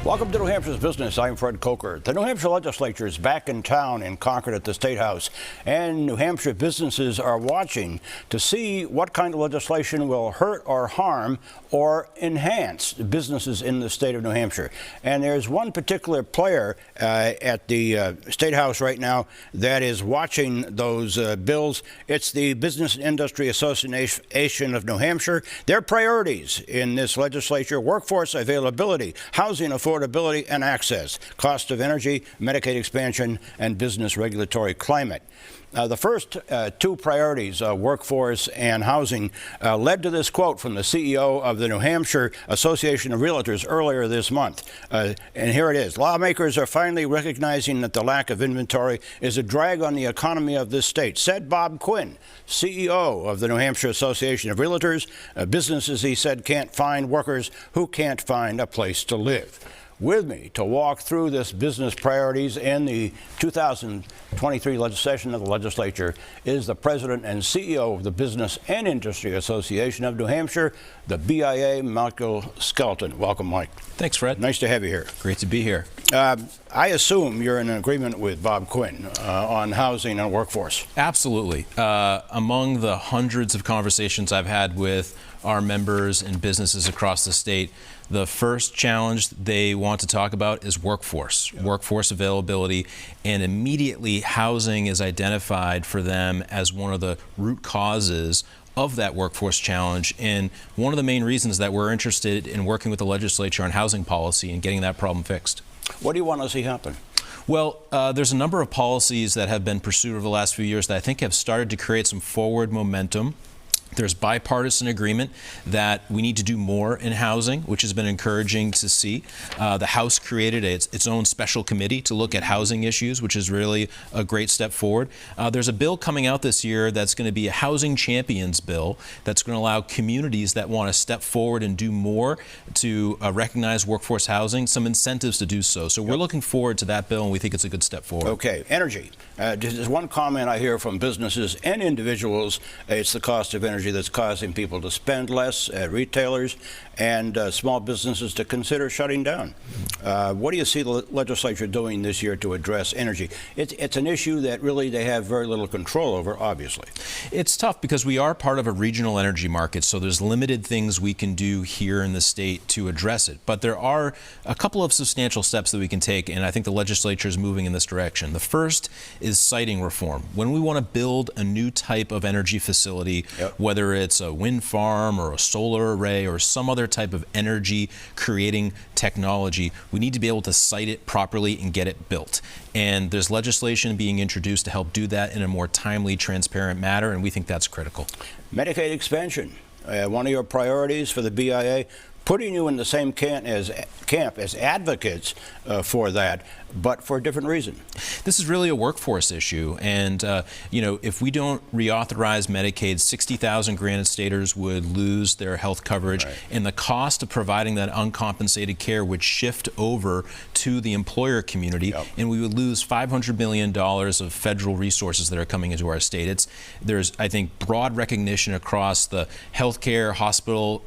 Welcome to New Hampshire's Business. I'm Fred Coker. The New Hampshire legislature is back in town in Concord at the State House, and New Hampshire businesses are watching to see what kind of legislation will hurt or harm or enhance businesses in the state of New Hampshire. And there's one particular player at the State House right now that is watching those bills. It's the Business and Industry Association of New Hampshire. Their priorities in this legislature: workforce availability, housing affordability and access, cost of energy, Medicaid expansion, and business regulatory climate. The first two priorities, workforce and housing, led to this quote from the CEO of the New Hampshire Association of Realtors earlier this month. And here it is. Lawmakers are finally recognizing that the lack of inventory is a drag on the economy of this state, said Bob Quinn, CEO of the New Hampshire Association of Realtors. Businesses, he said, can't find workers who can't find a place to live. With me to walk through this business priorities and the 2023 legislation of the legislature is the president and CEO of the Business and Industry Association of New Hampshire, the BIA, Michael Skelton. Welcome, Mike. Thanks, Fred. Nice to have you here. Great to be here. I assume you're in agreement with Bob Quinn on housing and workforce. Absolutely. Among the hundreds of conversations I've had with our members and businesses across the state, the first challenge they want to talk about is workforce, workforce availability, and immediately housing is identified for them as one of the root causes of that workforce challenge, and one of the main reasons that we're interested in working with the legislature on housing policy and getting that problem fixed. What do you want to see happen? Well, there's a number of policies that have been pursued over the last few years that I think have started to create some forward momentum. There's bipartisan agreement that we need to do more in housing, which has been encouraging to see. The House created its own special committee to look at housing issues, which is really a great step forward. There's a bill coming out this year that's going to be a housing champions bill that's going to allow communities that want to step forward and do more to recognize workforce housing some incentives to do so. So we're looking forward to that bill, and we think it's a good step forward. Okay, energy. There's one comment I hear from businesses and individuals. It's the cost of energy that's causing people to spend less, retailers and small businesses to consider shutting down. What do you see the legislature doing this year to address energy? It's an issue that really they have very little control over, obviously. It's tough because we are part of a regional energy market, so there's limited things we can do here in the state to address it. But there are a couple of substantial steps that we can take, and I think the legislature is moving in this direction. The first is siting reform. When we want to build a new type of energy facility, whether it's a wind farm or a solar array or some other type of energy creating technology, we need to be able to site it properly and get it built. And there's legislation being introduced to help do that in a more timely, transparent manner, and we think that's critical. Medicaid expansion, one of your priorities for the BIA, putting you in the same camp as advocates for that, but for a different reason. This is really a workforce issue, and you know, if we don't reauthorize Medicaid, 60,000 granted staters would lose their health coverage, and the cost of providing that uncompensated care would shift over to the employer community, and we would lose $500 million of federal resources that are coming into our state. There's, I think, broad recognition across the healthcare, hospital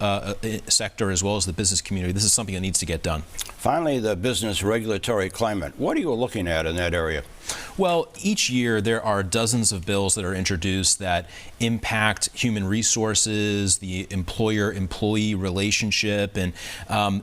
sector, as well as the business community. This is something that needs to get done. Finally, the business regulatory climate. What are you looking at in that area? Well, each year there are dozens of bills that are introduced that impact human resources, the employer-employee relationship, and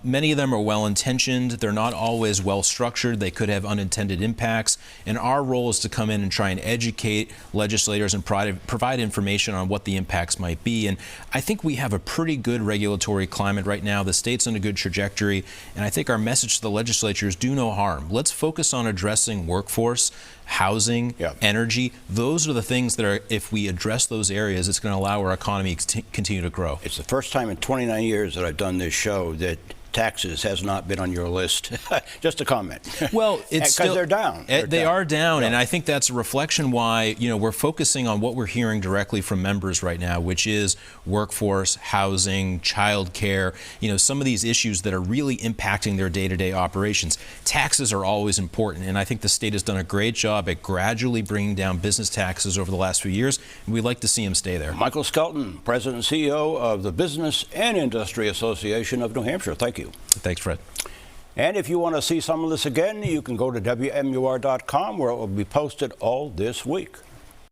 many of them are well-intentioned. They're not always well-structured. They could have unintended impacts. And our role is to come in and try and educate legislators and provide information on what the impacts might be. And I think we have a pretty good regulatory climate right now. The state's on a good trajectory. And I think our message to the legislature is do no harm. Let's focus on addressing workforce, housing, energy. Those are the things that are, if we address those areas, it's going to allow our economy to continue to grow. It's the first time in 29 years that I've done this show that taxes has not been on your list. Just a comment. Well, it's still, they're down. They are down, and I think that's a reflection why, you know, we're focusing on what we're hearing directly from members right now, which is workforce, housing, child care, you know, some of these issues that are really impacting their day-to-day operations. Taxes are always important, and I think the state has done a great job at gradually bringing down business taxes over the last few years, and we'd like to see them stay there. Michael Skelton, President and CEO of the Business and Industry Association of New Hampshire. Thank you. Thanks, Fred. And if you want to see some of this again, you can go to WMUR.com, where it will be posted all this week.